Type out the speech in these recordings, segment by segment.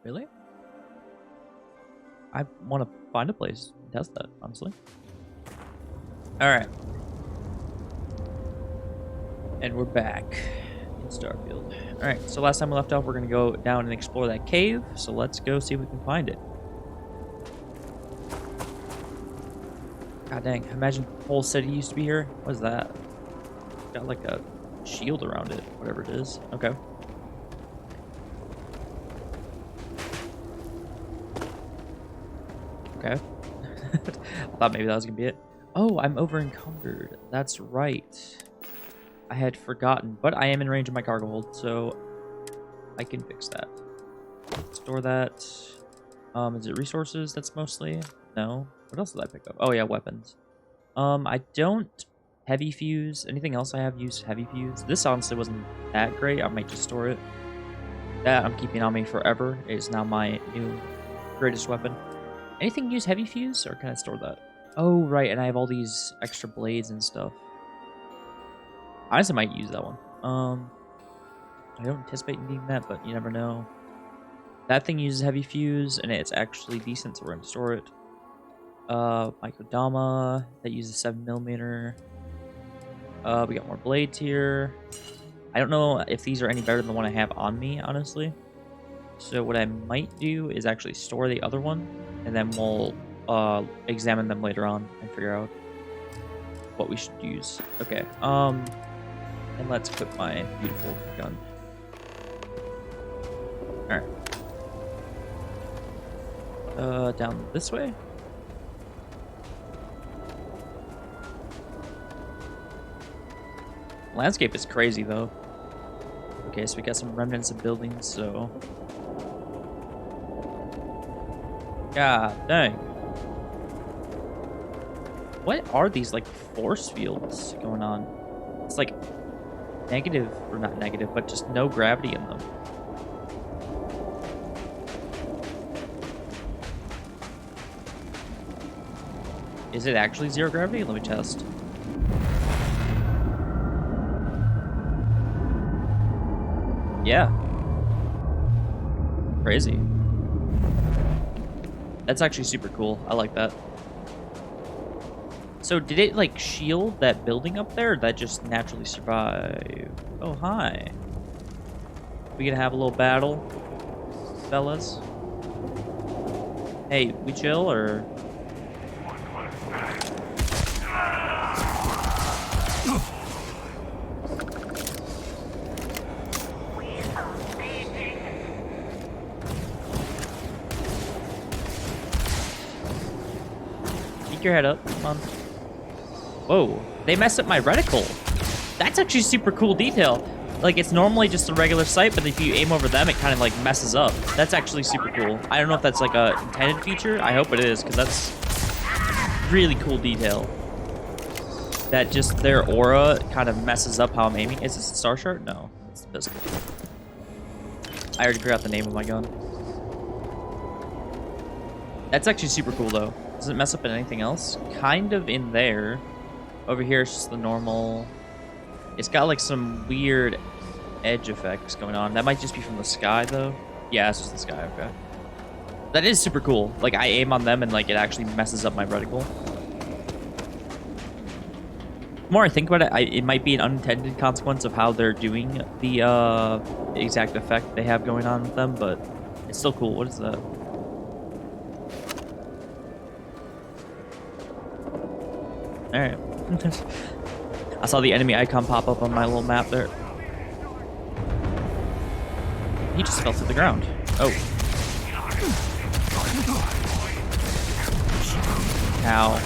Really? I want to find a place to test that, honestly. Alright. And we're back in Starfield. Alright, so last time we left off, we're going to go down and explore that cave. So let's go see if we can find it. God dang, imagine the whole city used to be here. What is that? Got like a shield around it, whatever it is. Okay. Okay. I thought maybe that was gonna be it. Oh, I'm over encumbered. That's right. I had forgotten, but I am in range of my cargo hold, so I can fix that. Store that. Is it resources that's mostly? No. What else did I pick up? Oh yeah, weapons. I don't heavy fuse. Anything else I have used heavy fuse? This honestly wasn't that great. I might just store it. That I'm keeping on me forever. It is now my new greatest weapon. Anything use heavy fuse, or can I store that? Oh, right, and I have all these extra blades and stuff. I honestly might use that one. I don't anticipate needing that, but you never know. That thing uses heavy fuse, and it's actually decent, so we're going to store it. Mykodama, that uses 7mm. We got more blades here. I don't know if these are any better than the one I have on me, honestly. So what I might do is actually store the other one, and then we'll examine them later on and figure out what we should use. Okay, and let's equip my beautiful gun. Alright. Down this way? Landscape is crazy, though. Okay, so we got some remnants of buildings, so... God dang. What are these, like, force fields going on? It's like negative, or not negative, but just no gravity in them. Is it actually zero gravity? Let me test. Yeah. Crazy. That's actually super cool. I like that. So did it like shield that building up there, or did that just naturally survive? Oh, hi. We gonna have a little battle, fellas? Hey, we chill, or? Keep your head up, come on. Whoa, they messed up my reticle. That's actually super cool detail. Like, it's normally just a regular sight, but if you aim over them, it kind of like messes up. That's actually super cool. I don't know if that's like a intended feature. I hope it is, because that's really cool detail. That just their aura kind of messes up how I'm aiming. Is this a star shard? No, it's the pistol. I already forgot the name of my gun. That's actually super cool, though. Does it mess up in anything else? Kind of in there. Over here, it's just the normal. It's got like some weird edge effects going on. That might just be from the sky, though. Yeah, it's just the sky. Okay. That is super cool. Like, I aim on them and like it actually messes up my reticle. The more I think about it, it might be an unintended consequence of how they're doing the exact effect they have going on with them, but it's still cool. What is that? Alright. I saw the enemy icon pop up on my little map there. He just fell to the ground. Oh. Ow.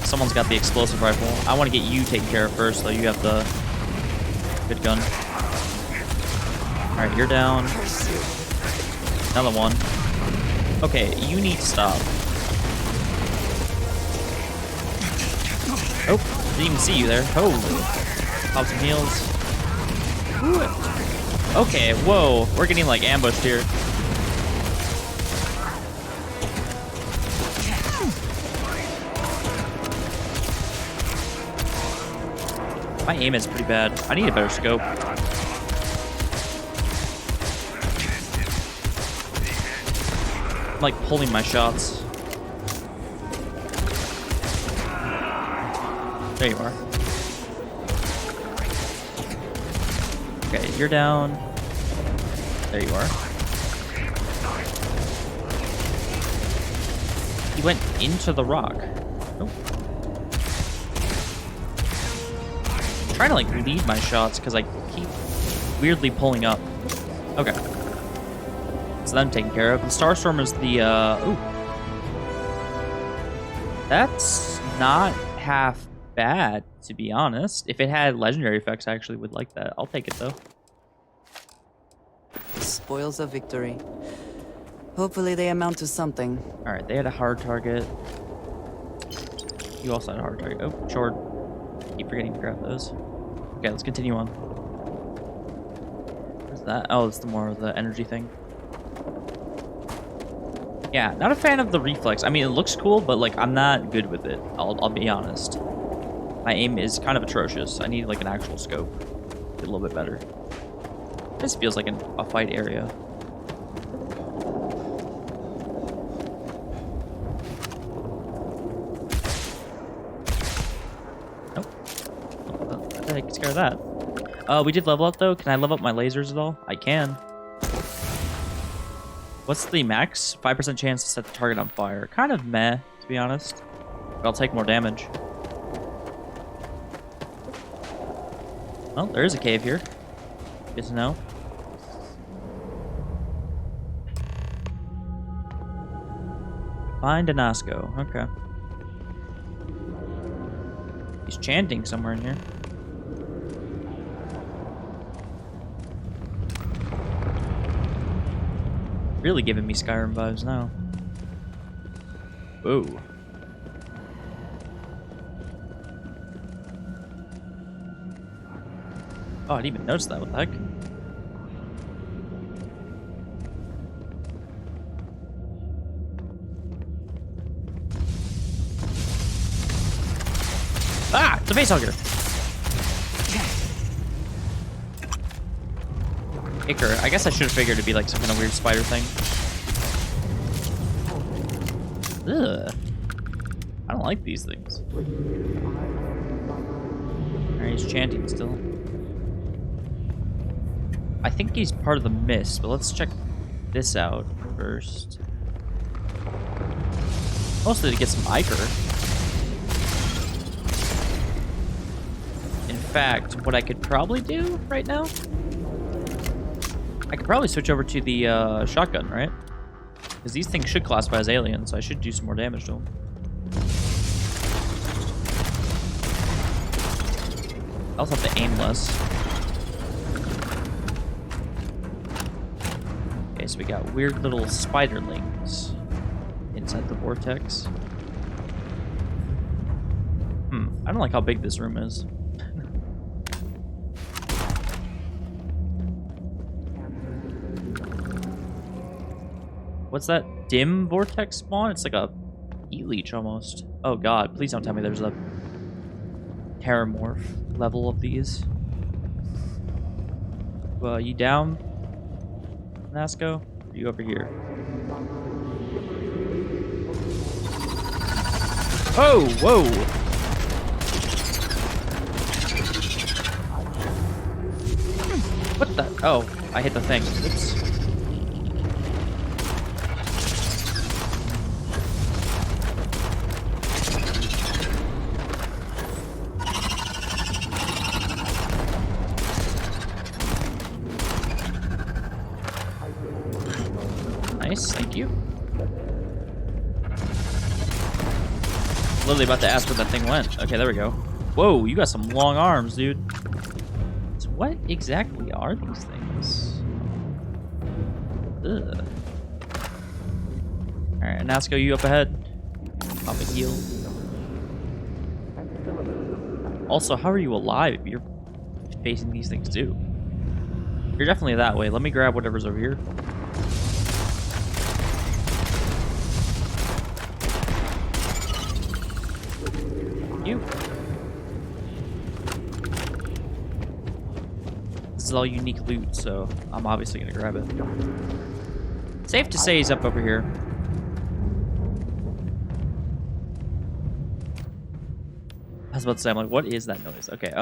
Someone's got the explosive rifle. I want to get you taken care of first, though. You have the good gun. Alright, you're down. Another one. Okay, you need to stop. Oh, didn't even see you there. Holy. Pop some heals. Ooh. Okay, whoa. We're getting like ambushed here. My aim is pretty bad. I need a better scope. like pulling my shots. There you are. Okay, you're down. There you are. He went into the rock. Nope. I'm trying to like lead my shots because I keep weirdly pulling up. Okay. So them taken care of. The Starstorm is the ooh. That's not half bad, to be honest. If it had legendary effects, I actually would like that. I'll take it though. Spoils of victory. Hopefully they amount to something. Alright, they had a hard target. You also had a hard target. Oh, short. Keep forgetting to grab those. Okay, let's continue on. What's that? Oh, it's the more of the energy thing. Yeah, not a fan of the reflex. I mean, it looks cool, but like I'm not good with it. I'll be honest. My aim is kind of atrocious. I need like an actual scope. Get a little bit better. This feels like a fight area. Nope. I can scare that. We did level up though. Can I level up my lasers at all? I can. What's the max? 5% chance to set the target on fire. Kind of meh, to be honest. But I'll take more damage. Well, there is a cave here. Good to know. Find a Nasco. Okay. He's chanting somewhere in here. Really giving me Skyrim vibes now. Whoa. Oh, I didn't even notice that. What the heck? Ah! It's a facehugger! Icker. I guess I should have figured it'd be like some kind of weird spider thing. Ugh. I don't like these things. Alright, he's chanting still. I think he's part of the mist, but let's check this out first. Mostly to get some ichor. In fact, what I could probably do right now, I could probably switch over to the shotgun, right? Because these things should classify as aliens, so I should do some more damage to them. I also have to aim less. Okay, so we got weird little spiderlings inside the vortex. I don't like how big this room is. What's that? Dim vortex spawn? It's like a E-leech almost. Oh god, please don't tell me there's a terramorph level of these. Well, you down, Nasco? Or you over here? Oh, whoa! What the? Oh, I hit the thing. Oops. Nice, thank you. Literally about to ask where that thing went. Okay, there we go. Whoa, you got some long arms, dude. So what exactly are these things? Ugh. Alright, Nasco, you up ahead. Pop a heal. Also, how are you alive if you're facing these things too? You're definitely that way. Let me grab whatever's over here. You. This is all unique loot, so I'm obviously gonna grab it. Safe to say he's up over here. I was about to say, I'm like, what is that noise? Okay,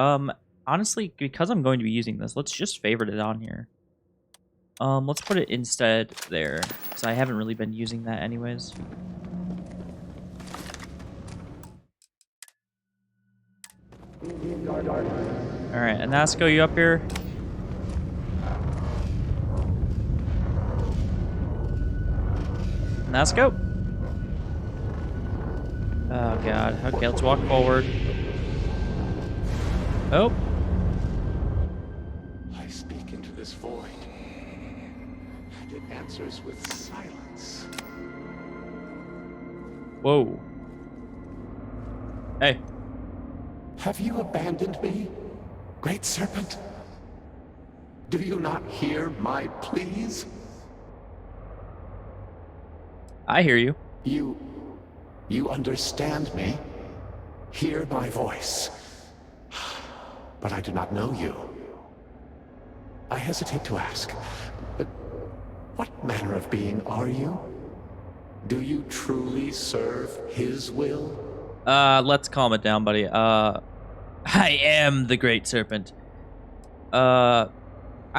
honestly, because I'm going to be using this, let's just favorite it on here. Let's put it instead there, because I haven't really been using that anyways. Alright, Anasco, you up here? Anasco? Oh god. Okay, let's walk forward. Oh. I speak into this void, and it answers with silence. Whoa. Hey. Have you abandoned me, Great Serpent? Do you not hear my pleas? I hear you. You understand me? Hear my voice. But I do not know you. I hesitate to ask, but what manner of being are you? Do you truly serve his will? Let's calm it down, buddy. I am the Great Serpent. I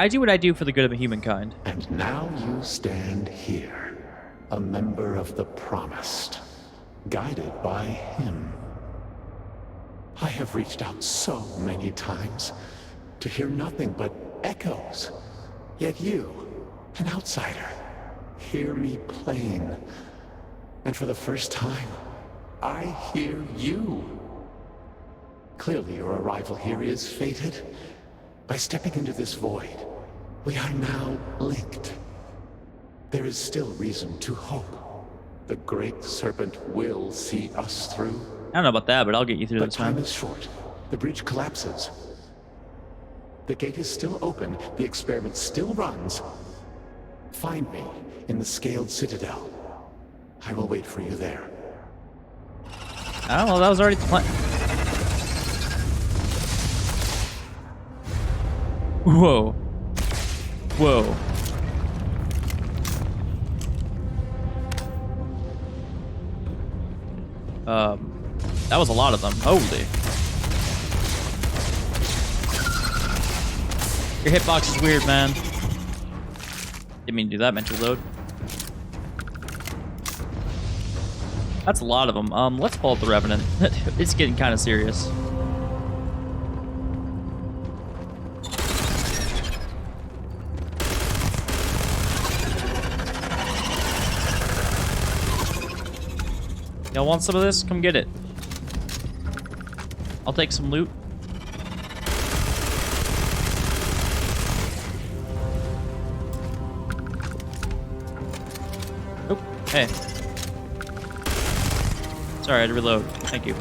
do what I do for the good of humankind. And now you stand here, a member of the Promised, guided by him. I have reached out so many times to hear nothing but echoes. Yet you, an outsider, hear me plain. And for the first time, I hear you. Clearly your arrival here is fated. By stepping into this void, we are now linked. There is still reason to hope. The Great Serpent will see us through. I don't know about that, but I'll get you through But this time time. is short. The bridge collapses. The gate is still open. The experiment still runs. Find me in the Scaled Citadel. I will wait for you there. Oh, well, that was already the plan. Whoa. Whoa. That was a lot of them. Holy. Your hitbox is weird, man. Didn't mean to do that mental load. That's a lot of them. Let's pull up the Revenant. It's getting kind of serious. Y'all want some of this? Come get it. I'll take some loot. Oh, hey. Sorry, I had to reload. Thank you.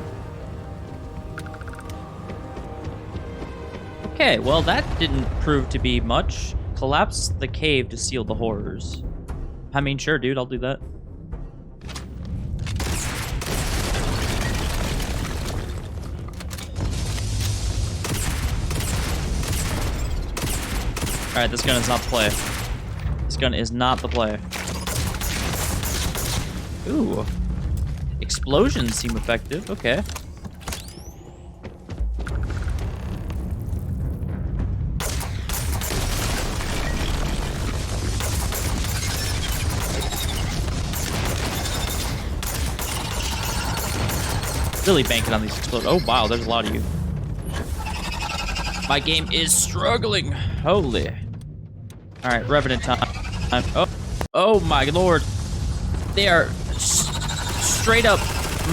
Okay, well, that didn't prove to be much. Collapse the cave to seal the horrors. I mean, sure, dude, I'll do that. Alright, this gun is not the play. This gun is not the play. Ooh. Explosions seem effective. Okay. Really banking on these explosions. Oh, wow, there's a lot of you. My game is struggling. Holy. Alright, Revenant time. Oh my lord. They are straight up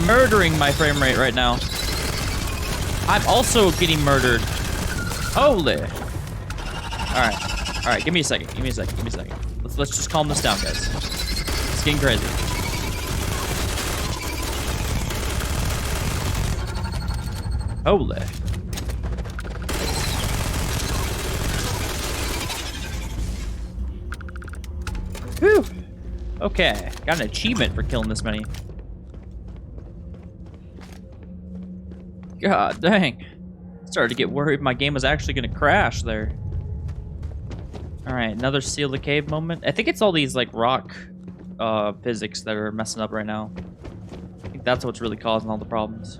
murdering my frame rate right now. I'm also getting murdered. Holy. Alright, give me a second. Give me a second. Let's just calm this down, guys. It's getting crazy. Holy. Whew. Okay, got an achievement for killing this many. God dang. Started to get worried my game was actually going to crash there. Alright, another seal the cave moment. I think it's all these, like, rock physics that are messing up right now. I think that's what's really causing all the problems.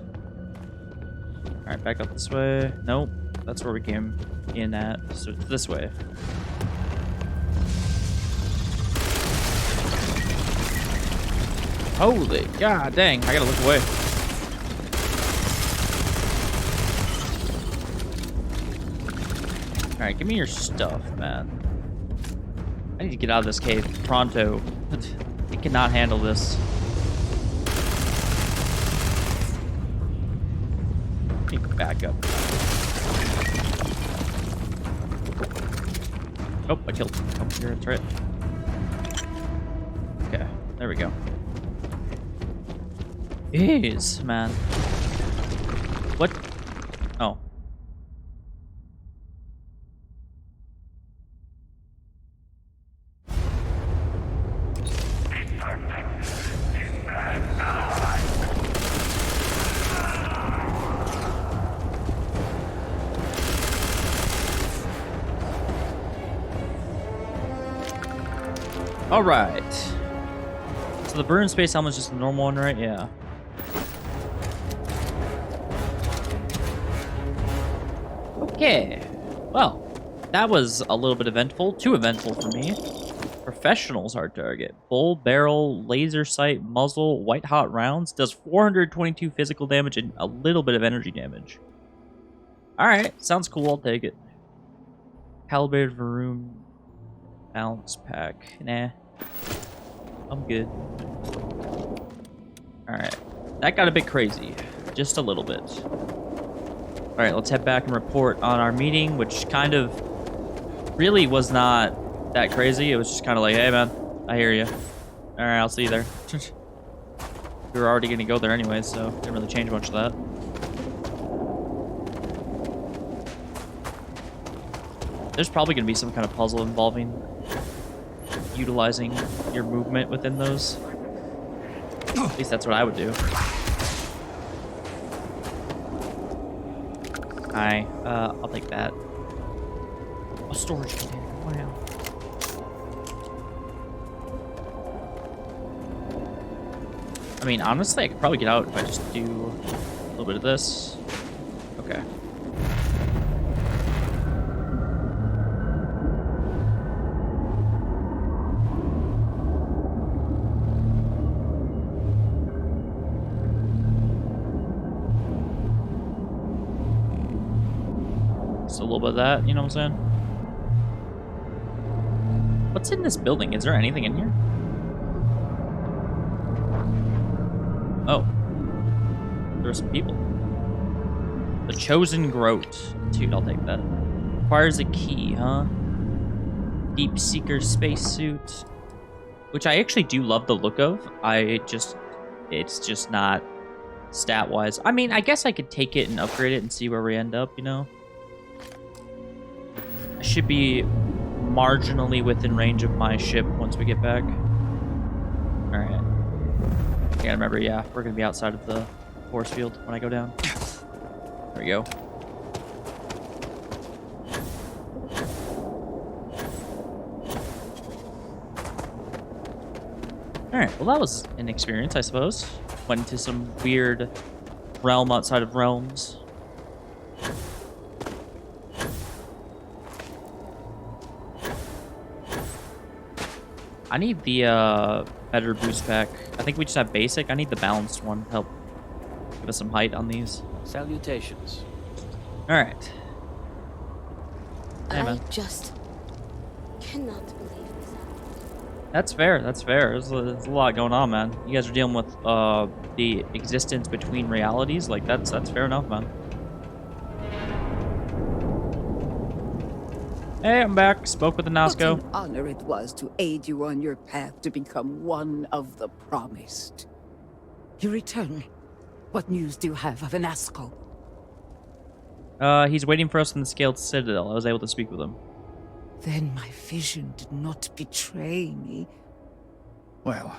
Alright, back up this way. Nope. That's where we came in at. So it's this way. Holy god dang, I gotta look away. Alright, give me your stuff, man. I need to get out of this cave pronto. It cannot handle this. Let me back up. Oh, I killed him. Oh, here, that's right. Okay, there we go. Jeez, man. What? Oh. All right. So the burn space helmet is just a normal one, right? Yeah. Okay. Well, that was a little bit eventful. Too eventful for me. Professional's hard target. Bull, barrel, laser sight, muzzle, white hot rounds. Does 422 physical damage and a little bit of energy damage. Alright. Sounds cool. I'll take it. Calibrated for room. Balance pack. Nah. I'm good. Alright. That got a bit crazy. Just a little bit. Alright, let's head back and report on our meeting, which kind of really was not that crazy. It was just kind of like, hey man, I hear you. Alright, I'll see you there. We were already going to go there anyway, so didn't really change much of that. There's probably going to be some kind of puzzle involving utilizing your movement within those. At least that's what I would do. Hi, I'll take that. A storage container, wow. I mean, honestly, I could probably get out if I just do a little bit of this. Okay. A little bit of that, you know what I'm saying? What's in this building? Is there anything in here? Oh. There are some people. The Chosen Groat. Dude, I'll take that. Requires a key, huh? Deep Seeker spacesuit. Which I actually do love the look of. It's just not stat-wise. I mean, I guess I could take it and upgrade it and see where we end up, you know? I should be marginally within range of my ship once we get back. Alright. I gotta remember, yeah, we're gonna be outside of the force field when I go down. There we go. Alright, well that was an experience, I suppose. Went into some weird realm outside of realms. I need the better boost pack. I think we just have basic. I need the balanced one to help give us some height on these. Salutations. All right. Hey, I man. just cannot believe this. That's fair. That's fair. There's a lot going on, man. You guys are dealing with the existence between realities. Like that's fair enough, man. Hey, I'm back. Spoke with the Nasco. What an honor it was to aid you on your path to become one of the promised. You return. What news do you have of Anasco? He's waiting for us in the Scaled Citadel. I was able to speak with him. Then my vision did not betray me. Well,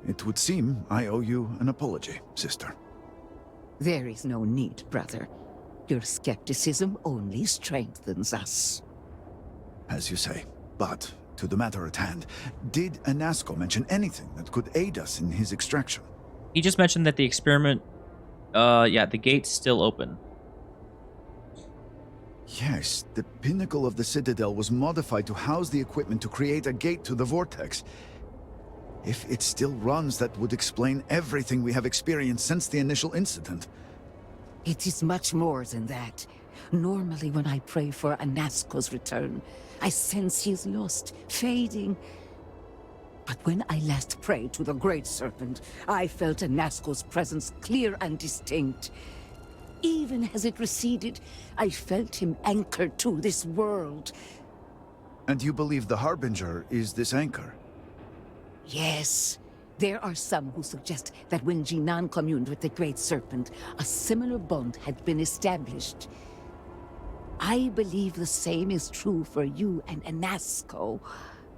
it would seem I owe you an apology, sister. There is no need, brother. Your skepticism only strengthens us. As you say. But, to the matter at hand, did Anasco mention anything that could aid us in his extraction? He just mentioned that the experiment, yeah, the gate's still open. Yes, the pinnacle of the Citadel was modified to house the equipment to create a gate to the vortex. If it still runs, that would explain everything we have experienced since the initial incident. It is much more than that. Normally, when I pray for Anasco's return, I sense he is lost, fading. But when I last prayed to the Great Serpent, I felt Anasco's presence clear and distinct. Even as it receded, I felt him anchored to this world. And you believe the Harbinger is this anchor? Yes. There are some who suggest that when Jinan communed with the Great Serpent, a similar bond had been established. I believe the same is true for you and Anasco.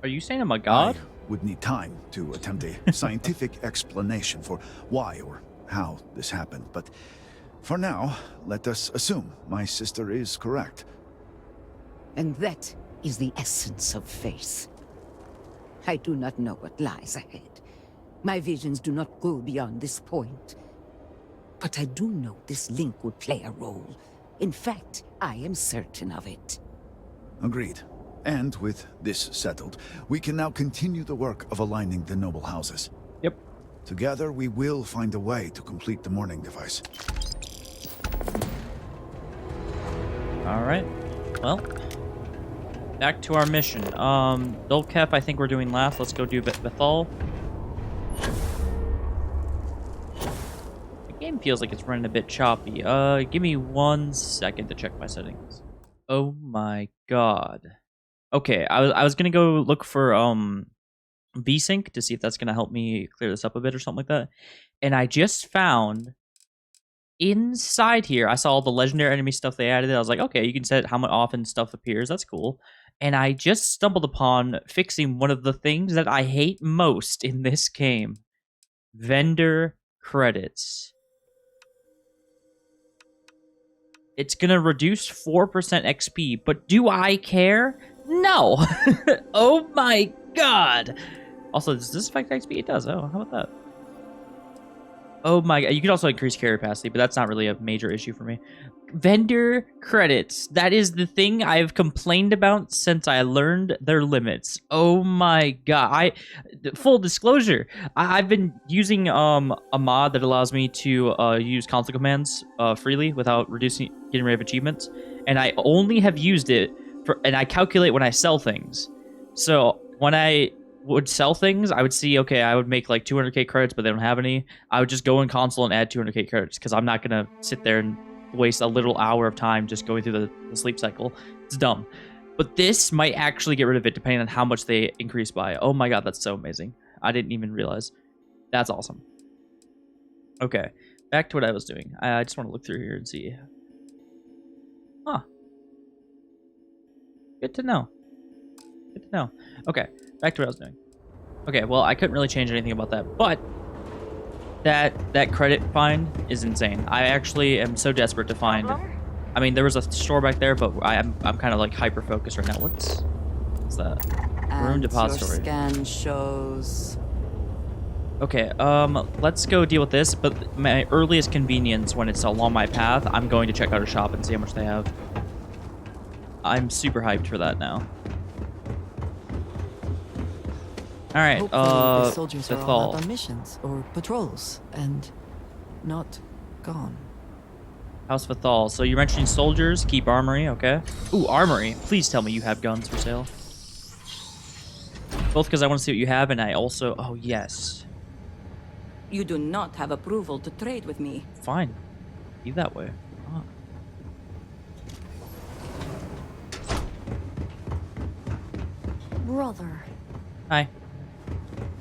Are you saying I'm a god? I would need time to attempt a scientific explanation for why or how this happened, but for now, let us assume my sister is correct. And that is the essence of faith. I do not know what lies ahead. My visions do not go beyond this point. But I do know this link would play a role. In fact, I am certain of it. Agreed. And with this settled, we can now continue the work of aligning the noble houses. Yep. Together, we will find a way to complete the mourning device. All right. Well, back to our mission. Dolkef, I think we're doing last. Let's go do Bethal. The game feels like it's running a bit choppy. Give me 1 second to check my settings. Oh my god. Okay, I was gonna go look for VSync to see if that's gonna help me clear this up a bit or something like that. And I just found inside here, I saw all the legendary enemy stuff they added. I was like, okay, you can set how often stuff appears. That's cool. And I just stumbled upon fixing one of the things that I hate most in this game. Vendor credits. It's going to reduce 4% XP, but do I care? No. Oh my god. Also, does this affect XP? It does. Oh, how about that? Oh my god. You can also increase carry capacity, but that's not really a major issue for me. Vendor credits. That is the thing I've complained about since I learned their limits. Oh my god. Full disclosure, I've been using a mod that allows me to use console commands freely without getting rid of achievements, and I only have used it and I calculate when I sell things. So when I would sell things, I would see, okay, I would make like 200k credits, but they don't have any. I would just go in console and add 200k credits because I'm not gonna sit there and waste a little hour of time just going through the sleep cycle. It's dumb. But this might actually get rid of it depending on how much they increase by. Oh my god, that's so amazing. I didn't even realize. That's awesome. Okay, back to what I was doing. I just want to look through here and see. Huh. Good to know. Good to know. Okay, back to what I was doing. Okay, well, I couldn't really change anything about that, but that credit find is insane. I actually am so desperate to find. I mean, there was a store back there, but I'm kind of like hyper focused right now. What's that? Room And depository. Your scan shows. Okay, let's go deal with this. But my earliest convenience, when it's along my path, I'm going to check out a shop and see how much they have. I'm super hyped for that now. All right, Hopefully the soldiers are all Bethal. out on missions or patrols and not gone. House Bethal. So you're mentioning soldiers, keep armory, okay? Ooh, armory. Please tell me you have guns for sale. Both because I want to see what you have, and I also... Oh, yes. You do not have approval to trade with me. Fine. Be that way. Oh. Brother. Hi.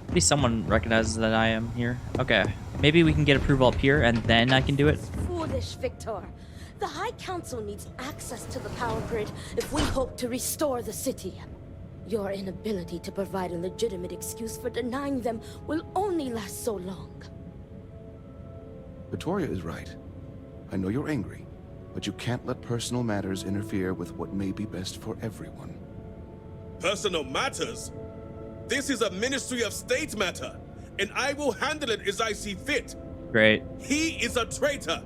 At least someone recognizes that I am here. Okay. Maybe we can get approval up here, and then I can do it. Foolish Victor. The High Council needs access to the power grid if we hope to restore the city. Your inability to provide a legitimate excuse for denying them will only last so long. Victoria is right. I know you're angry, but you can't let personal matters interfere with what may be best for everyone. Personal matters? This is a Ministry of State matter, and I will handle it as I see fit. Great. He is a traitor.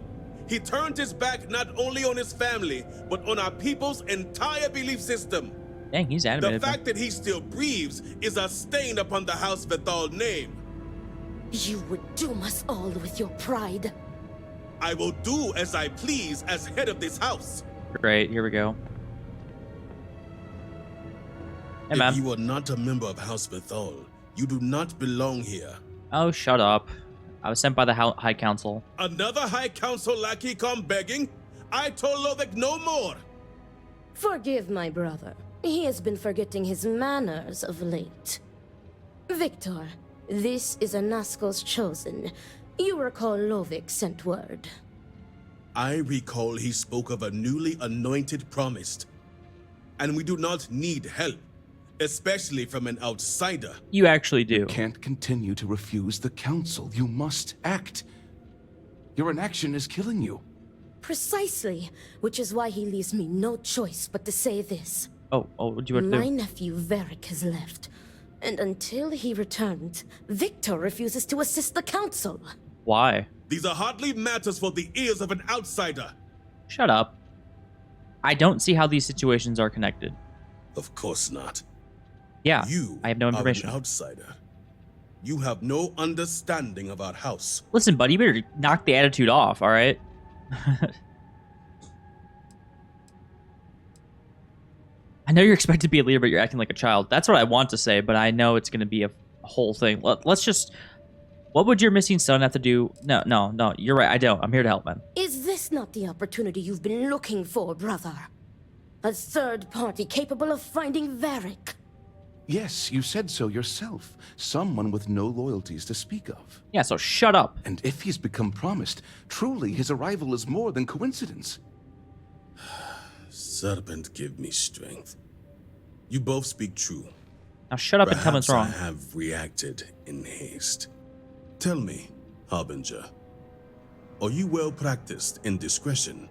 He turned his back not only on his family, but on our people's entire belief system. Dang, he's animated. The fact that he still breathes is a stain upon the House Vethal name. You would doom us all with your pride. I will do as I please as head of this house. Great, here we go. Hey, If man. you are not a member of House Vethal, you do not belong here. Oh, shut up. I was sent by the High Council. Another High Council lackey come begging? I told Lovick no more. Forgive my brother. He has been forgetting his manners of late. Victor, this is Anaskel's chosen. You recall Lovick sent word. I recall he spoke of a newly anointed promised. And we do not need help, especially from an outsider. You actually do. You can't continue to refuse the council. You must act. Your inaction is killing you. Precisely, which is why he leaves me no choice but to say this. Oh, what do you want to My do? nephew Varric has left, and until he returns, Victor refuses to assist the council. Why? These are hardly matters for the ears of an outsider. Shut up. I don't see how these situations are connected. Of course not. Yeah, You I have no information. are an outsider. You have no understanding of our house. Listen, buddy, you better knock the attitude off, all right? I know you're expected to be a leader, but you're acting like a child. That's what I want to say, but I know it's going to be a whole thing. Let's just... What would your missing son have to do? No, you're right. I don't. I'm here to help, man. Is this not the opportunity you've been looking for, brother? A third party capable of finding Varric? Yes, you said so yourself. Someone with no loyalties to speak of. Yeah, so shut up. And if he's become promised, truly his arrival is more than coincidence. Serpent, give me strength. You both speak true. Now shut up and tell me what's wrong. I have reacted in haste. Tell me, Harbinger, are you well practiced in discretion?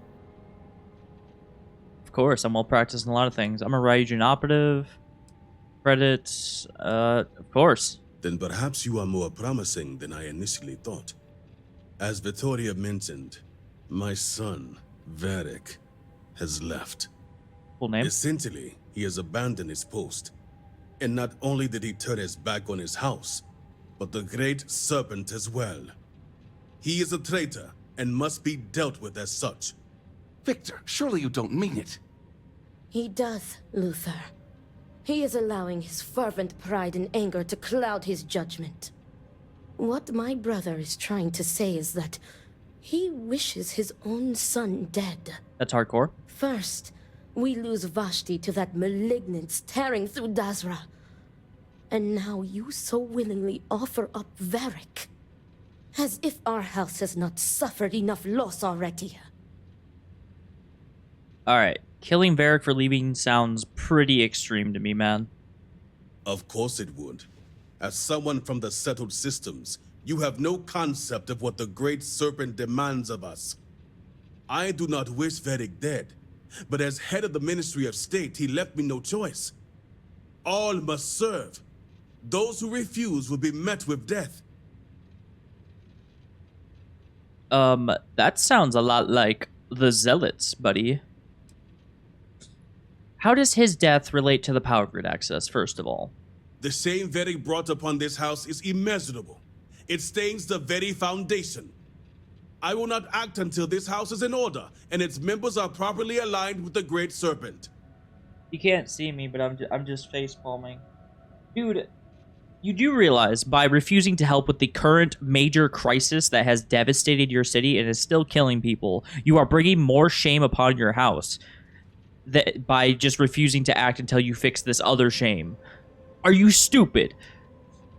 Of course, I'm well practiced in a lot of things. I'm a Ryujin operative. Credits, of course. Then perhaps you are more promising than I initially thought. As Vittoria mentioned, my son, Varric, has left. Full name? Essentially, he has abandoned his post. And not only did he turn his back on his house, but the great serpent as well. He is a traitor and must be dealt with as such. Victor, surely you don't mean it. He does, Luther. He is allowing his fervent pride and anger to cloud his judgment. What my brother is trying to say is that he wishes his own son dead. That's hardcore. First, we lose Vashti to that malignance tearing through Dazra. And now you so willingly offer up Varric. As if our house has not suffered enough loss already. Alright, killing Varric for leaving sounds pretty extreme to me, man. Of course it would. As someone from the settled systems, you have no concept of what the Great Serpent demands of us. I do not wish Varric dead, but as head of the Ministry of State, he left me no choice. All must serve. Those who refuse will be met with death. That sounds a lot like the Zealots, buddy. How does his death relate to the power grid access, first of all? The shame Varric brought upon this house is immeasurable. It stains the very foundation. I will not act until this house is in order and its members are properly aligned with the Great Serpent. You can't see me, but I'm just face palming. Dude, you do realize by refusing to help with the current major crisis that has devastated your city and is still killing people, you are bringing more shame upon your house that by just refusing to act until you fix this other shame. Are you stupid?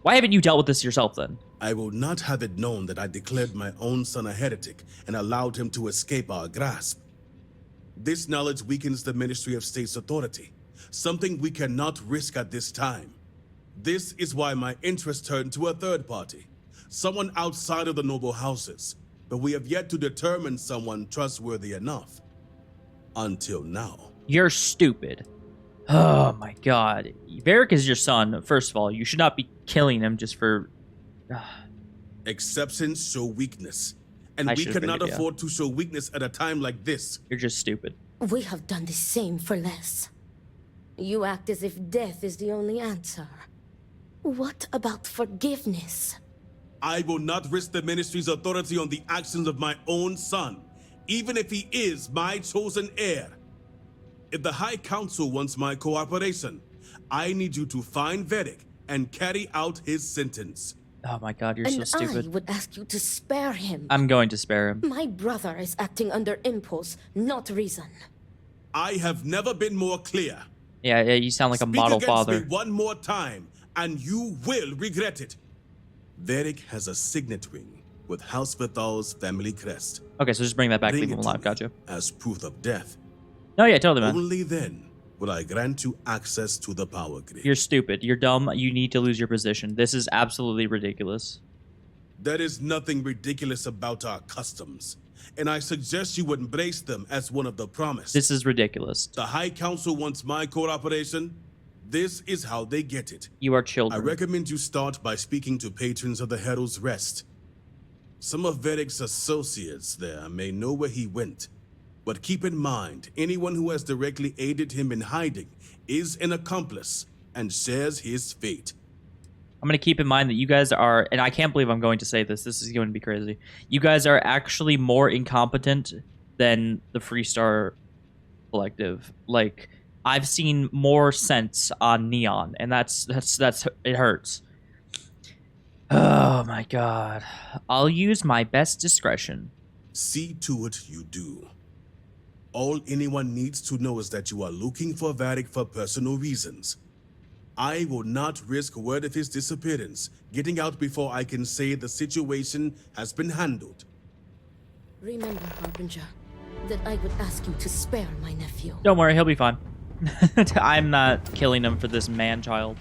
Why haven't you dealt with this yourself then? I will not have it known that I declared my own son a heretic and allowed him to escape our grasp. This knowledge weakens the Ministry of State's authority, something we cannot risk at this time. This is why my interest turned to a third party, someone outside of the noble houses, but we have yet to determine someone trustworthy enough. Until now. You're stupid. Oh my god. Varric is your son, first of all. You should not be killing him just for... Exceptions show weakness, And I we should've cannot figured, yeah. afford to show weakness at a time like this. You're just stupid. We have done the same for less. You act as if death is the only answer. What about forgiveness? I will not risk the ministry's authority on the actions of my own son, even if he is my chosen heir. If the High Council wants my cooperation, I need you to find Vedic and carry out his sentence. Oh my god, you're so And stupid. I would ask you to spare him. I'm going to spare him. My brother is acting under impulse, not reason. I have never been more clear. Yeah, you sound like a Speak model against father. me one more time, and you will regret it. Vedic has a signet ring with House Vithal's family crest. Okay, so just bring that back, Bring leave him it to alive. me Gotcha. as proof of death. No, yeah, totally, man. Only then will I grant you access to the power grid. You're stupid. You're dumb. You need to lose your position. This is absolutely ridiculous. There is nothing ridiculous about our customs, and I suggest you embrace them as one of the promised. This is ridiculous. The High Council wants my cooperation. This is how they get it. You are I children. recommend you start by speaking to patrons of the Herald's Rest. Some of Vedic's associates there may know where he went, but keep in mind, anyone who has directly aided him in hiding is an accomplice and shares his fate. I'm going to keep in mind that you guys are, and I can't believe I'm going to say this. This is going to be crazy. You guys are actually more incompetent than the Freestar Collective. Like, I've seen more sense on Neon, and that's it hurts. Oh my god. I'll use my best discretion. See to it you do. All anyone needs to know is that you are looking for Vedic for personal reasons. I will not risk word of his disappearance getting out before I can say the situation has been handled. Remember, Harbinger, that I would ask you to spare my nephew. Don't worry, he'll be fine. I'm not killing him for this man-child.